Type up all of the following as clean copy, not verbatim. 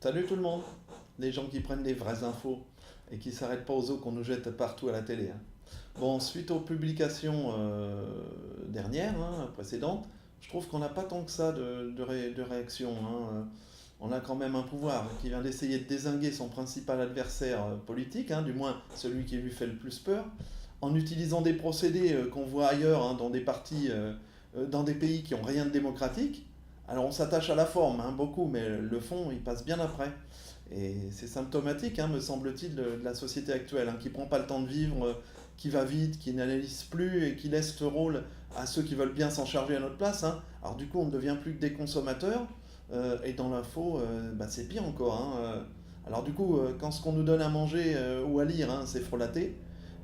Salut tout le monde, les gens qui prennent les vraies infos et qui s'arrêtent pas aux eaux qu'on nous jette partout à la télé, hein. Bon, suite aux publications dernières, hein, précédentes, je trouve qu'on n'a pas tant que ça de réaction, hein. On a quand même un pouvoir qui vient d'essayer de dézinguer son principal adversaire politique, hein, du moins celui qui lui fait le plus peur, en utilisant des procédés qu'on voit ailleurs, hein, dans des partis, dans des pays qui n'ont rien de démocratique. Alors on s'attache à la forme, hein, beaucoup, mais le fond, il passe bien après. Et c'est symptomatique, hein, me semble-t-il, de la société actuelle, hein, qui prend pas le temps de vivre, qui va vite, qui n'analyse plus et qui laisse ce rôle à ceux qui veulent bien s'en charger à notre place, hein. Alors du coup, on ne devient plus que des consommateurs, et dans l'info, bah, c'est pire encore, hein. Alors du coup, quand ce qu'on nous donne à manger ou à lire, hein, c'est frelaté,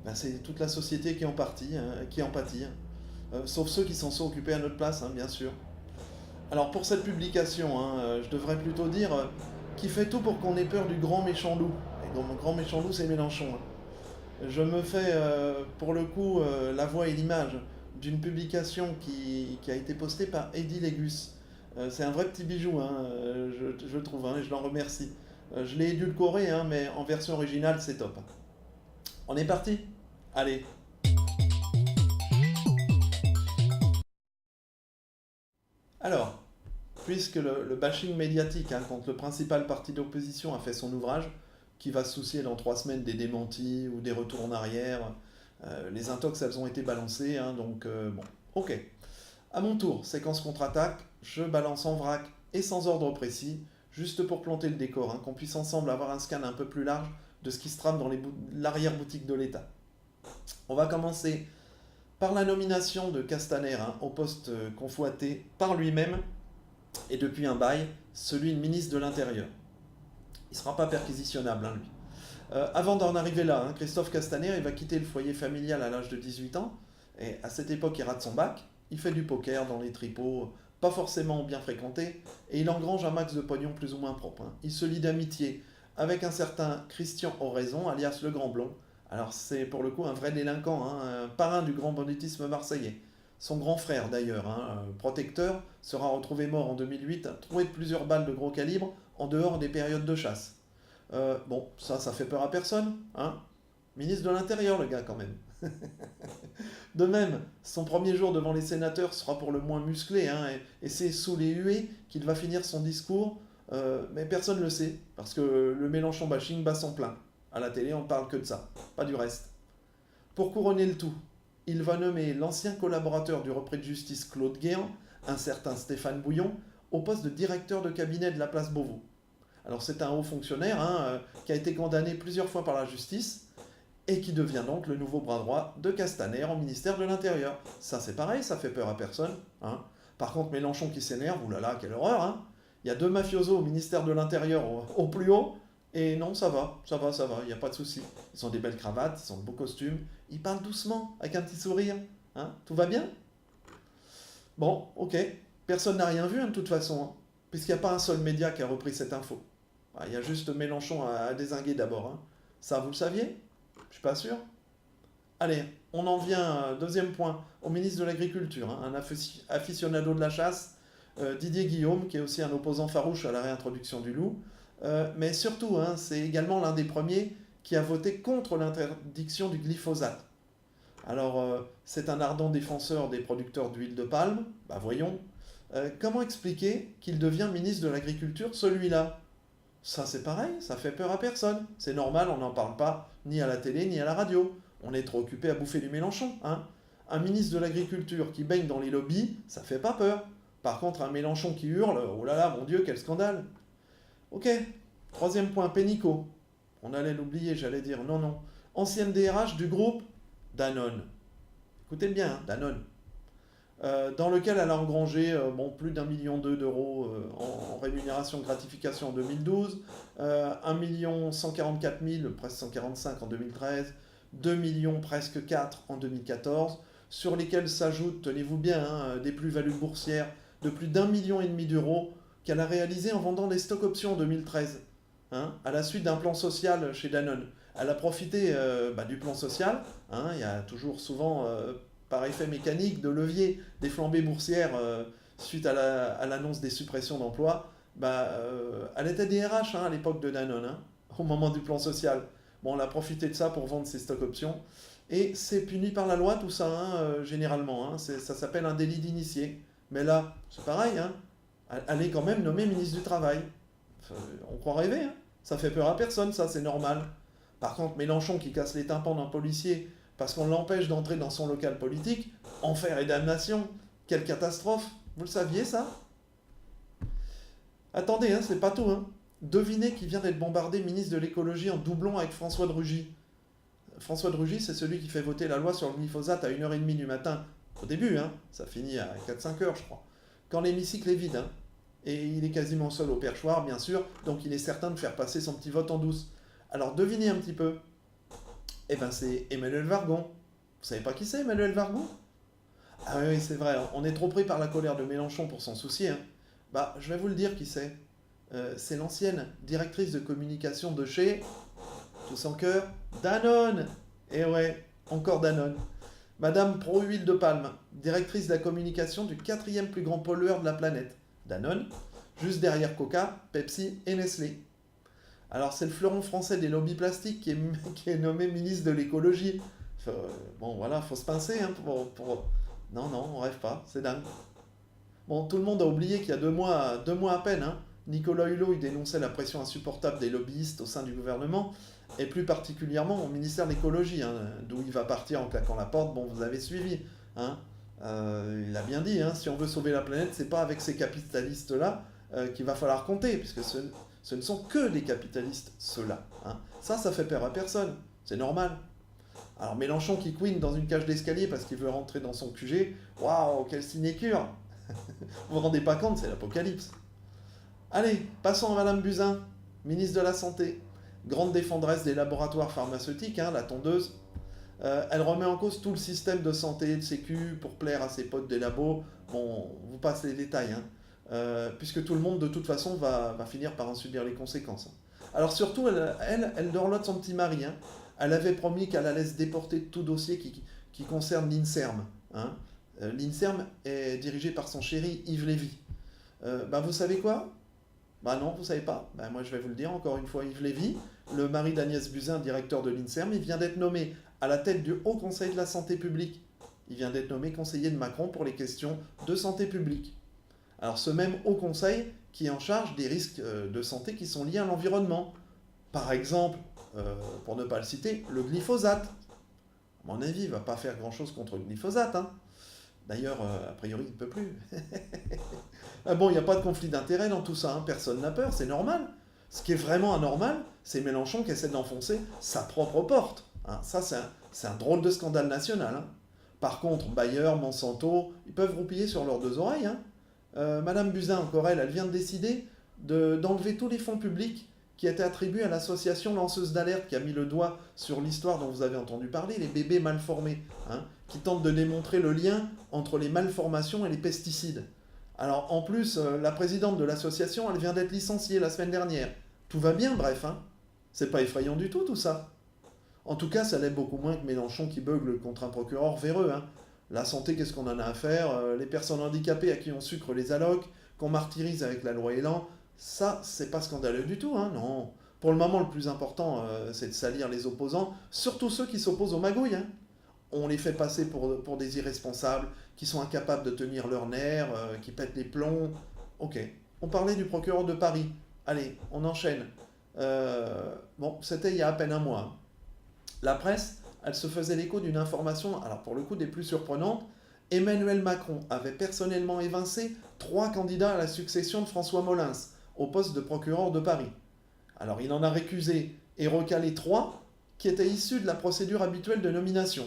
bah, c'est toute la société qui en partie, hein, qui en pâtit, hein. Sauf ceux qui s'en sont occupés à notre place, hein, bien sûr. Alors pour cette publication, hein, je devrais plutôt dire qui fait tout pour qu'on ait peur du grand méchant loup. Et donc le grand méchant loup, c'est Mélenchon, hein. Je me fais pour le coup la voix et l'image d'une publication qui a été postée par Eddie Légus. C'est un vrai petit bijou, hein, je trouve, hein, et je l'en remercie. Je l'ai édulcoré, hein, mais en version originale, c'est top. On est parti? Allez. Alors, puisque le bashing médiatique, hein, contre le principal parti d'opposition a fait son ouvrage, qui va se soucier dans 3 semaines des démentis ou des retours en arrière, les intox, elles ont été balancées, hein, donc bon, ok. À mon tour, séquence contre-attaque, je balance en vrac et sans ordre précis, juste pour planter le décor, hein, qu'on puisse ensemble avoir un scan un peu plus large de ce qui se trame dans l'arrière-boutique de l'État. On va commencer par la nomination de Castaner, hein, au poste convoité par lui-même et depuis un bail, celui de ministre de l'Intérieur. Il ne sera pas perquisitionnable, hein, lui. Avant d'en arriver là, hein, Christophe Castaner, il va quitter le foyer familial à l'âge de 18 ans, et à cette époque, il rate son bac, il fait du poker dans les tripots, pas forcément bien fréquentés, et il engrange un max de pognon plus ou moins propre, hein. Il se lie d'amitié avec un certain Christian Oraison, alias le Grand Blond. Alors c'est pour le coup un vrai délinquant, hein, un parrain du grand banditisme marseillais. Son grand frère d'ailleurs, hein, protecteur, sera retrouvé mort en 2008, troué de plusieurs balles de gros calibre en dehors des périodes de chasse. Bon, ça fait peur à personne, hein. Ministre de l'Intérieur, le gars, quand même. De même, son premier jour devant les sénateurs sera pour le moins musclé, hein, et c'est sous les huées qu'il va finir son discours, mais personne ne le sait, parce que le Mélenchon bashing bat son plein. À la télé, on parle que de ça, pas du reste. Pour couronner le tout, il va nommer l'ancien collaborateur du repris de justice Claude Guéant, un certain Stéphane Bouillon, au poste de directeur de cabinet de la place Beauvau. Alors c'est un haut fonctionnaire, hein, qui a été condamné plusieurs fois par la justice et qui devient donc le nouveau bras droit de Castaner au ministère de l'Intérieur. Ça c'est pareil, ça fait peur à personne, hein. Par contre Mélenchon qui s'énerve, oulala, quelle horreur, hein. Il y a deux mafiosos au ministère de l'Intérieur au plus haut, et non, ça va, il n'y a pas de souci. Ils ont des belles cravates, ils ont de beaux costumes, ils parlent doucement, avec un petit sourire, hein. Tout va bien? Bon, ok. Personne n'a rien vu, hein, de toute façon, hein, puisqu'il n'y a pas un seul média qui a repris cette info. Ah, il y a juste Mélenchon à dézinguer d'abord, hein. Ça, vous le saviez? Je suis pas sûr. Allez, on en vient, deuxième point, au ministre de l'Agriculture, hein, un aficionado de la chasse, Didier Guillaume, qui est aussi un opposant farouche à la réintroduction du loup. Mais surtout, hein, c'est également l'un des premiers qui a voté contre l'interdiction du glyphosate. Alors, c'est un ardent défenseur des producteurs d'huile de palme. Bah voyons. Comment expliquer qu'il devient ministre de l'Agriculture, celui-là? Ça c'est pareil, ça fait peur à personne. C'est normal, on n'en parle pas ni à la télé ni à la radio. On est trop occupé à bouffer du Mélenchon, hein. Un ministre de l'Agriculture qui baigne dans les lobbies, ça fait pas peur. Par contre, un Mélenchon qui hurle, oh là là, mon Dieu, quel scandale. Ok, troisième point, Pénicaud. On allait l'oublier, j'allais dire, non, non. Ancienne DRH du groupe Danone. Écoutez bien, hein, Danone. Dans lequel elle a engrangé bon, plus d'1,2 million d'euros en rémunération gratification en 2012, 1 144 000, presque 145 en 2013, 2 millions presque 4 en 2014, sur lesquels s'ajoutent, tenez-vous bien, hein, des plus-values boursières de plus d'1,5 million d'euros qu'elle a réalisées en vendant des stocks options en 2013, hein, à la suite d'un plan social chez Danone. Elle a profité du plan social, hein, il y a toujours souvent par effet mécanique de levier des flambées boursières suite à l'annonce des suppressions d'emplois. Elle était DRH à l'époque de Danone, au moment du plan social. Bon, on a profité de ça pour vendre ses stock options. Et c'est puni par la loi tout ça, généralement. Ça s'appelle un délit d'initié. Mais là, c'est pareil, elle est quand même nommée ministre du Travail. On croit rêver, ça fait peur à personne, ça, c'est normal. Par contre, Mélenchon qui casse les tympans d'un policier parce qu'on l'empêche d'entrer dans son local politique, enfer et damnation, quelle catastrophe. Vous le saviez, ça? Attendez, c'est pas tout. Devinez qui vient d'être bombardé ministre de l'écologie en doublon avec François de Rugy. François de Rugy, c'est celui qui fait voter la loi sur le glyphosate à 1h30 du matin. Au début, ça finit à 4-5 heures, je crois. Quand l'hémicycle est vide, et il est quasiment seul au perchoir, bien sûr, donc il est certain de faire passer son petit vote en douce. Alors devinez un petit peu. Eh ben c'est Emmanuel Vargon. Vous savez pas qui c'est, Emmanuel Vargon? Ah oui, c'est vrai, on est trop pris par la colère de Mélenchon pour s'en soucier. Je vais vous le dire qui c'est. C'est l'ancienne directrice de communication de chez, tous en cœur, Danone. Et ouais, encore Danone. Madame Pro-Huile de Palme, directrice de la communication du 4e plus grand pollueur de la planète, Danone, juste derrière Coca, Pepsi et Nestlé. Alors c'est le fleuron français des lobbies plastiques qui est nommé ministre de l'écologie. Bon voilà, faut se pincer Non, on rêve pas, c'est dingue. Bon, tout le monde a oublié qu'il y a 2 mois à peine, Nicolas Hulot il dénonçait la pression insupportable des lobbyistes au sein du gouvernement, et plus particulièrement au ministère de l'écologie, d'où il va partir en claquant la porte, bon vous avez suivi. Il a bien dit, si on veut sauver la planète, c'est pas avec ces capitalistes-là qu'il va falloir compter, puisque ce ne sont que des capitalistes, ceux-là. Ça fait peur à personne, c'est normal. Alors Mélenchon qui couine dans une cage d'escalier parce qu'il veut rentrer dans son QG, waouh, quelle sinécure. Vous vous rendez pas compte, c'est l'apocalypse. Allez, passons à Madame Buzyn, ministre de la Santé. Grande défendresse des laboratoires pharmaceutiques, la tondeuse. Elle remet en cause tout le système de santé, de sécu, pour plaire à ses potes des labos. Bon, on vous passe les détails, puisque tout le monde, de toute façon, va finir par en subir les conséquences. Alors surtout, elle dorlote son petit mari. Elle avait promis qu'elle allait se déporter de tout dossier qui concerne l'INSERM. L'INSERM est dirigé par son chéri Yves Lévy. Vous savez quoi? Non, vous savez pas. Moi, je vais vous le dire encore une fois. Yves Lévy, le mari d'Agnès Buzyn, directeur de l'INSERM, il vient d'être nommé à la tête du Haut Conseil de la Santé publique. Il vient d'être nommé conseiller de Macron pour les questions de santé publique. Alors, ce même Haut Conseil qui est en charge des risques de santé qui sont liés à l'environnement. Par exemple, pour ne pas le citer, le glyphosate. À mon avis, il ne va pas faire grand-chose contre le glyphosate. D'ailleurs, a priori, il ne peut plus. Bon, il n'y a pas de conflit d'intérêt dans tout ça, personne n'a peur, c'est normal. Ce qui est vraiment anormal, c'est Mélenchon qui essaie d'enfoncer sa propre porte. Ça, c'est un drôle de scandale national. Par contre, Bayer, Monsanto, ils peuvent roupiller sur leurs 2 oreilles. Madame Buzyn, encore elle vient de décider d'enlever tous les fonds publics qui étaient attribués à l'association lanceuse d'alerte qui a mis le doigt sur l'histoire dont vous avez entendu parler, les bébés mal formés, qui tentent de démontrer le lien entre les malformations et les pesticides. Alors en plus, la présidente de l'association, elle vient d'être licenciée la semaine dernière. Tout va bien, bref, C'est pas effrayant du tout ça. En tout cas, ça l'est beaucoup moins que Mélenchon qui beugle contre un procureur véreux. La santé, qu'est-ce qu'on en a à faire? Les personnes handicapées à qui on sucre les allocs, qu'on martyrise avec la loi Elan, ça, c'est pas scandaleux du tout, non. Pour le moment, le plus important, c'est de salir les opposants, surtout ceux qui s'opposent aux magouilles. On les fait passer pour des irresponsables, qui sont incapables de tenir leurs nerfs, qui pètent les plombs. Ok, on parlait du procureur de Paris. Allez, on enchaîne. C'était il y a à peine un mois. La presse, elle se faisait l'écho d'une information, alors pour le coup des plus surprenantes. Emmanuel Macron avait personnellement évincé 3 candidats à la succession de François Molins, au poste de procureur de Paris. Alors il en a récusé et recalé 3 qui étaient issus de la procédure habituelle de nomination.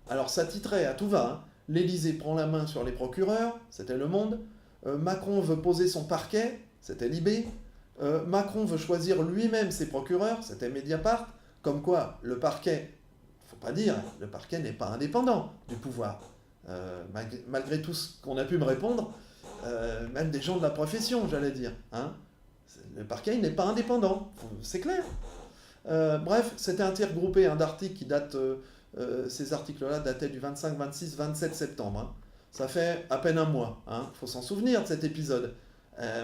Alors ça titrait à tout va, l'Élysée prend la main sur les procureurs, c'était Le Monde. Macron veut poser son parquet, c'était Libé. Macron veut choisir lui-même ses procureurs, c'était Mediapart. Comme quoi, le parquet, faut pas dire, le parquet n'est pas indépendant du pouvoir. Malgré tout ce qu'on a pu me répondre, même des gens de la profession, j'allais dire. Le parquet n'est pas indépendant, c'est clair. Bref, c'était un tir groupé d'articles qui datent... ces articles-là dataient du 25, 26, 27 septembre. Ça fait à peine un mois. Faut s'en souvenir de cet épisode.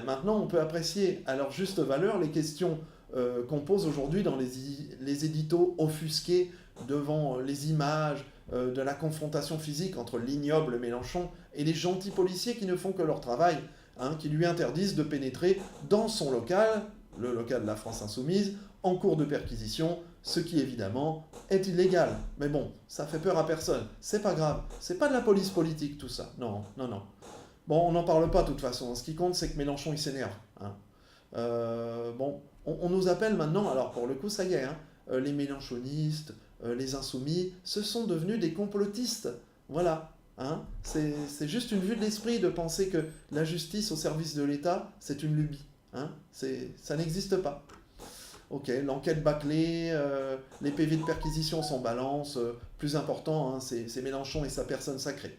Maintenant, on peut apprécier à leur juste valeur les questions qu'on pose aujourd'hui dans les éditos offusqués devant les images de la confrontation physique entre l'ignoble Mélenchon et les gentils policiers qui ne font que leur travail, hein, qui lui interdisent de pénétrer dans son local, le local de la France Insoumise, en cours de perquisition, ce qui évidemment est illégal. Mais bon, ça fait peur à personne, c'est pas grave, c'est pas de la police politique tout ça, non, non, non. Bon, on n'en parle pas de toute façon, ce qui compte c'est que Mélenchon il s'énerve. Hein. Bon, on nous appelle maintenant, alors pour le coup ça y est, hein, les mélenchonistes, les insoumis, ce sont devenus des complotistes. Voilà. Hein. C'est juste une vue de l'esprit de penser que la justice au service de l'État, c'est une lubie. Hein. Ça n'existe pas. Ok, l'enquête bâclée, les PV de perquisition sont balance. Plus important, hein, c'est Mélenchon et sa personne sacrée.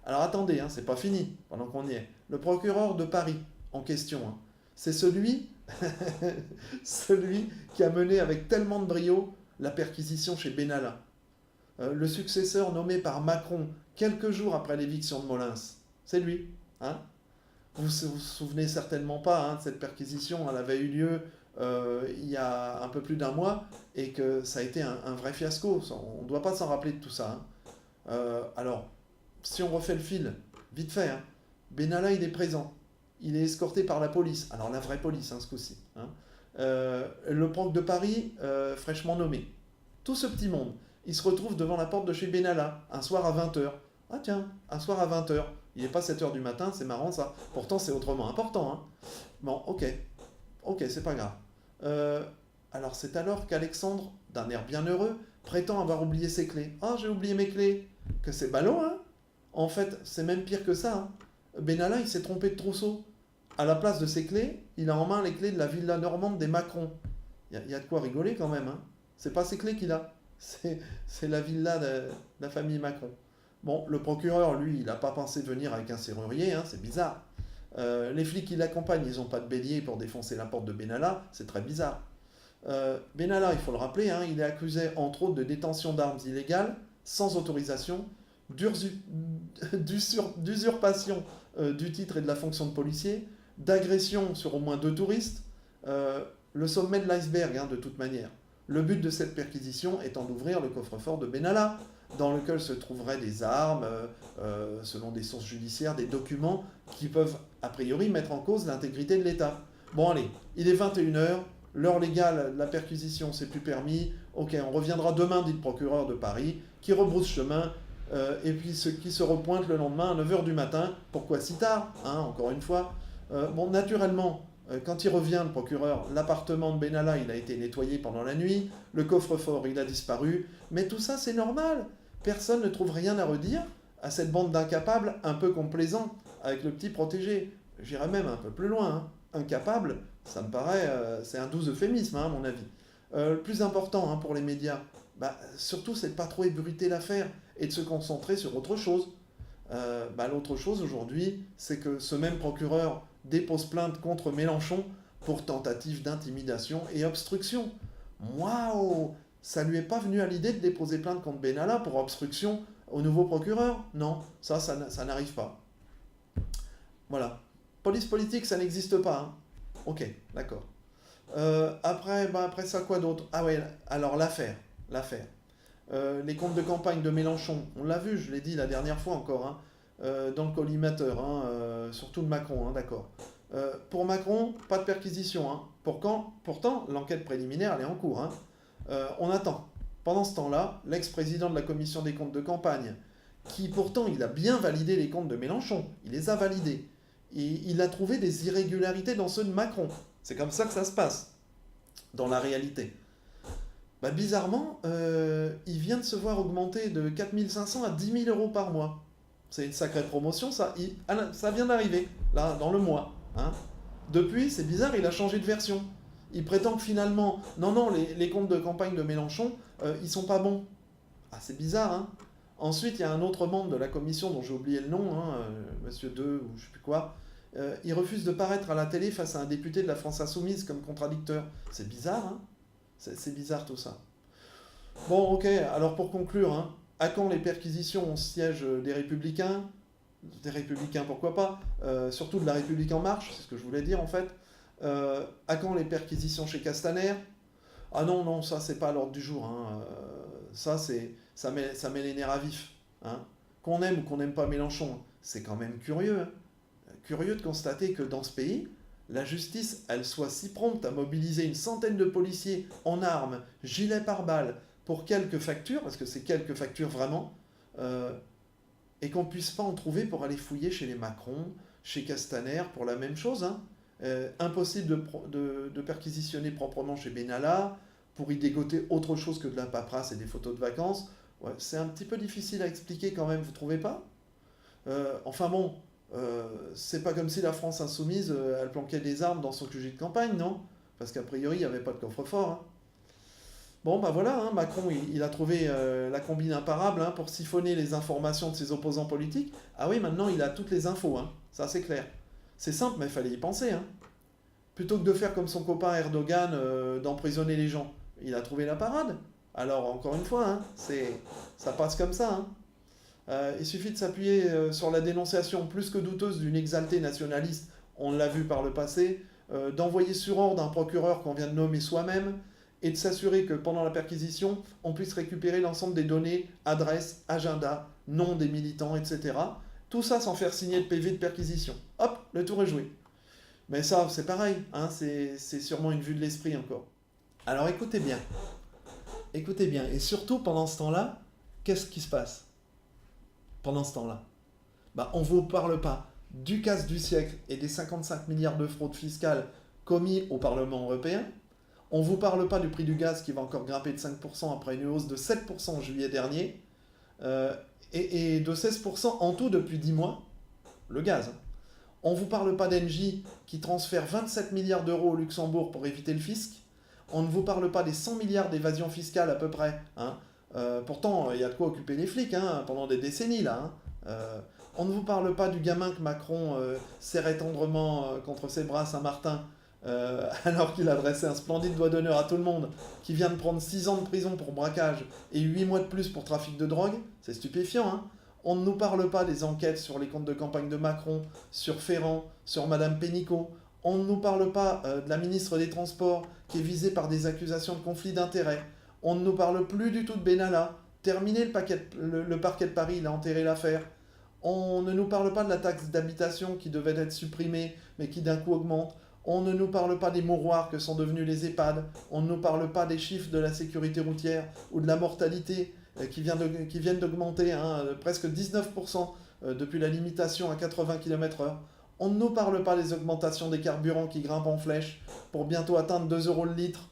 Alors attendez, hein, c'est pas fini, pendant qu'on y est. Le procureur de Paris, en question, hein, c'est celui, celui qui a mené avec tellement de brio la perquisition chez Benalla. Le successeur nommé par Macron quelques jours après l'éviction de Molins. C'est lui. Hein. Vous vous souvenez certainement pas hein, de cette perquisition. Elle avait eu lieu il y a un peu plus d'un mois et que ça a été un vrai fiasco. On ne doit pas s'en rappeler de tout ça. Hein. Alors, si on refait le fil, vite fait, hein, Benalla il est présent. Il est escorté par la police. Alors la vraie police, hein, ce coup-ci. Hein. Le proc de Paris, fraîchement nommé. Tout ce petit monde, il se retrouve devant la porte de chez Benalla, un soir à 20h. Ah tiens, un soir à 20h. Il n'est pas 7h du matin, c'est marrant ça. Pourtant c'est autrement important. Hein. Bon, ok, c'est pas grave. Alors c'est alors qu'Alexandre, d'un air bien heureux, prétend avoir oublié ses clés. Ah, j'ai oublié mes clés. Que c'est ballot, hein. En fait, c'est même pire que ça. Hein. Benalla, il s'est trompé de trousseau. À la place de ses clés, il a en main les clés de la villa normande des Macron. Il y a de quoi rigoler quand même. Hein. C'est pas ses clés qu'il a. C'est la villa de la famille Macron. Bon, le procureur, lui, il n'a pas pensé venir avec un serrurier, hein, c'est bizarre. Les flics qui l'accompagnent, ils n'ont pas de bélier pour défoncer la porte de Benalla, c'est très bizarre. Benalla, il faut le rappeler, hein, il est accusé entre autres de détention d'armes illégales, sans autorisation, d'usurpation du titre et de la fonction de policier, d'agression sur au moins 2 touristes, le sommet de l'iceberg, hein, de toute manière. Le but de cette perquisition étant d'ouvrir le coffre-fort de Benalla, dans lequel se trouveraient des armes, selon des sources judiciaires, des documents qui peuvent a priori mettre en cause l'intégrité de l'État. Bon allez, il est 21h, l'heure légale de la perquisition c'est plus permis, ok, on reviendra demain, dit le procureur de Paris, qui rebrousse chemin, et puis qui se repointe le lendemain à 9h du matin. Pourquoi si tard, hein, encore une fois. Bon, naturellement, quand il revient, le procureur, l'appartement de Benalla, il a été nettoyé pendant la nuit, le coffre-fort, il a disparu, mais tout ça, c'est normal. Personne ne trouve rien à redire à cette bande d'incapables un peu complaisants avec le petit protégé. J'irais même un peu plus loin. Hein. Incapable, ça me paraît, c'est un doux euphémisme, hein, à mon avis. Le plus important hein, pour les médias, surtout, c'est de ne pas trop ébruiter l'affaire et de se concentrer sur autre chose. L'autre chose aujourd'hui, c'est que ce même procureur dépose plainte contre Mélenchon pour tentative d'intimidation et obstruction. Waouh! Ça lui est pas venu à l'idée de déposer plainte contre Benalla pour obstruction au nouveau procureur? Non, ça n'arrive pas. Voilà. Police politique, ça n'existe pas. Hein. Ok, d'accord. Après ça, quoi d'autre? Ah ouais, alors l'affaire. Les comptes de campagne de Mélenchon, on l'a vu, je l'ai dit la dernière fois encore, hein, dans le collimateur, hein, surtout de Macron, hein, d'accord. Pour Macron, pas de perquisition. Hein. Pourtant, l'enquête préliminaire, elle est en cours. Hein. On attend. Pendant ce temps-là, l'ex-président de la commission des comptes de campagne, qui pourtant, il a bien validé les comptes de Mélenchon, il les a validés, et il a trouvé des irrégularités dans ceux de Macron. C'est comme ça que ça se passe, dans la réalité. Bizarrement, il vient de se voir augmenter de 4 500 à 10 000 euros par mois. C'est une sacrée promotion, ça. Ça vient d'arriver, là, dans le mois. Hein. Depuis, c'est bizarre, il a changé de version. Il prétend que finalement, non, les comptes de campagne de Mélenchon, ils sont pas bons. Ah, c'est bizarre, hein. Ensuite, il y a un autre membre de la commission dont j'ai oublié le nom, hein, Monsieur 2 ou je sais plus quoi. Il refuse de paraître à la télé face à un député de la France Insoumise comme contradicteur. C'est bizarre, hein. C'est bizarre tout ça. Bon, ok, alors pour conclure, hein, à quand les perquisitions au siège des Républicains? des Républicains, pourquoi pas, surtout de la République En Marche, c'est ce que je voulais dire en fait. À quand les perquisitions chez Castaner? Ah non, non, ça c'est pas à l'ordre du jour, hein. Ça met les nerfs à vif, hein. Qu'on aime ou qu'on n'aime pas Mélenchon, c'est quand même curieux, hein. Curieux de constater que dans ce pays, la justice, elle soit si prompte à mobiliser une centaine de policiers en armes, gilets pare-balles, pour quelques factures, parce que c'est quelques factures vraiment, euh, et qu'on puisse pas en trouver pour aller fouiller chez les Macron, chez Castaner, pour la même chose, hein. Impossible de perquisitionner proprement chez Benalla, pour y dégoter autre chose que de la paperasse et des photos de vacances. Ouais, c'est un petit peu difficile à expliquer quand même, vous trouvez pas? Enfin bon, c'est pas comme si la France insoumise, elle planquait des armes dans son QG de campagne, non? Parce qu'a priori, il n'y avait pas de coffre-fort, hein. Bon, bah voilà, hein, Macron, il a trouvé la combine imparable, hein, pour siphonner les informations de ses opposants politiques. Ah oui, maintenant, il a toutes les infos, hein, ça c'est clair. C'est simple, mais il fallait y penser, hein. Plutôt que de faire comme son copain Erdogan, d'emprisonner les gens, il a trouvé la parade. Alors, encore une fois, hein, ça passe comme ça, hein. Il suffit de s'appuyer sur la dénonciation plus que douteuse d'une exaltée nationaliste, on l'a vu par le passé, d'envoyer sur ordre un procureur qu'on vient de nommer soi-même, et de s'assurer que pendant la perquisition, on puisse récupérer l'ensemble des données, adresses, agendas, noms des militants, etc. Tout ça sans faire signer de PV de perquisition. Hop, le tour est joué. Mais ça, c'est pareil, hein, c'est sûrement une vue de l'esprit encore. Alors écoutez bien, et surtout pendant ce temps-là, qu'est-ce qui se passe pendant ce temps-là? Bah, on ne vous parle pas du casse du siècle et des 55 milliards de fraude fiscale commis au Parlement européen. On ne vous parle pas du prix du gaz qui va encore grimper de 5% après une hausse de 7% en juillet dernier, euh, et de 16% en tout depuis 10 mois, le gaz, hein. On ne vous parle pas d'Engie qui transfère 27 milliards d'euros au Luxembourg pour éviter le fisc. On ne vous parle pas des 100 milliards d'évasion fiscale à peu près, hein. Pourtant, il y a de quoi occuper les flics, hein, pendant des décennies là, hein. On ne vous parle pas du gamin que Macron serrait tendrement contre ses bras à Saint-Martin, alors qu'il adressait un splendide doigt d'honneur à tout le monde, qui vient de prendre 6 ans de prison pour braquage et 8 mois de plus pour trafic de drogue. C'est stupéfiant, hein. On ne nous parle pas des enquêtes sur les comptes de campagne de Macron, sur Ferrand, sur Madame Pénicaud. On ne nous parle pas de la ministre des Transports qui est visée par des accusations de conflit d'intérêts. On ne nous parle plus du tout de Benalla. Terminé le parquet de Paris, il a enterré l'affaire. On ne nous parle pas de la taxe d'habitation qui devait être supprimée, mais qui d'un coup augmente. On ne nous parle pas des mouroirs que sont devenus les EHPAD. On ne nous parle pas des chiffres de la sécurité routière ou de la mortalité qui viennent d'augmenter, hein, presque 19% depuis la limitation à 80 km/h. On ne nous parle pas des augmentations des carburants qui grimpent en flèche pour bientôt atteindre 2 euros le litre.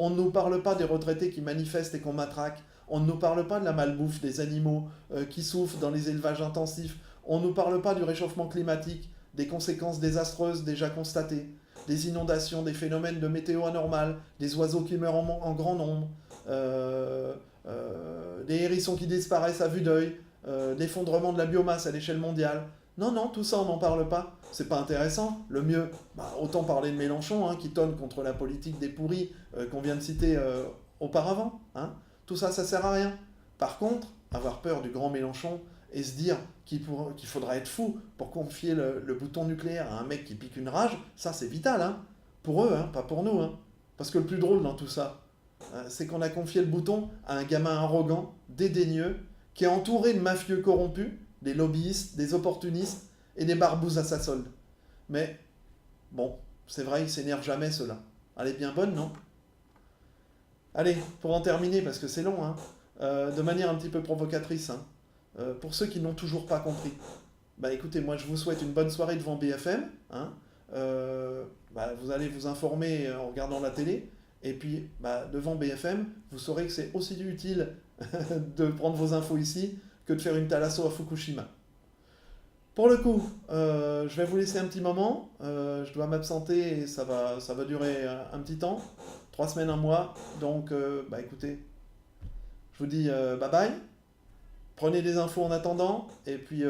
On ne nous parle pas des retraités qui manifestent et qu'on matraque. On ne nous parle pas de la malbouffe des animaux qui souffrent dans les élevages intensifs. On ne nous parle pas du réchauffement climatique, des conséquences désastreuses déjà constatées, des inondations, des phénomènes de météo anormale, des oiseaux qui meurent en grand nombre, des hérissons qui disparaissent à vue d'œil, l'effondrement de la biomasse à l'échelle mondiale. Non, non, tout ça on n'en parle pas. C'est pas intéressant. Le mieux, autant parler de Mélenchon, hein, qui tonne contre la politique des pourris qu'on vient de citer auparavant, hein. Tout ça, ça sert à rien. Par contre, avoir peur du grand Mélenchon et se dire qu'il faudra être fou pour confier le bouton nucléaire à un mec qui pique une rage, ça c'est vital, hein. Pour eux, hein, pas pour nous, hein. Parce que le plus drôle dans tout ça, c'est qu'on a confié le bouton à un gamin arrogant, dédaigneux, qui est entouré de mafieux corrompus, des lobbyistes, des opportunistes et des barbouzes à sa solde. Mais, bon, c'est vrai, ils s'énervent jamais ceux-là. Elle est bien bonne, non? Allez, pour en terminer, parce que c'est long, hein, de manière un petit peu provocatrice, hein, pour ceux qui n'ont toujours pas compris, bah écoutez, moi je vous souhaite une bonne soirée devant BFM, hein, vous allez vous informer en regardant la télé, et puis devant BFM, vous saurez que c'est aussi utile de prendre vos infos ici que de faire une thalasso à Fukushima. Pour le coup, je vais vous laisser un petit moment, je dois m'absenter et ça va durer un petit temps, 3 semaines, un mois, donc écoutez, je vous dis bye bye, prenez des infos en attendant, et puis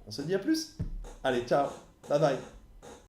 on se dit à plus. Allez, ciao, bye bye.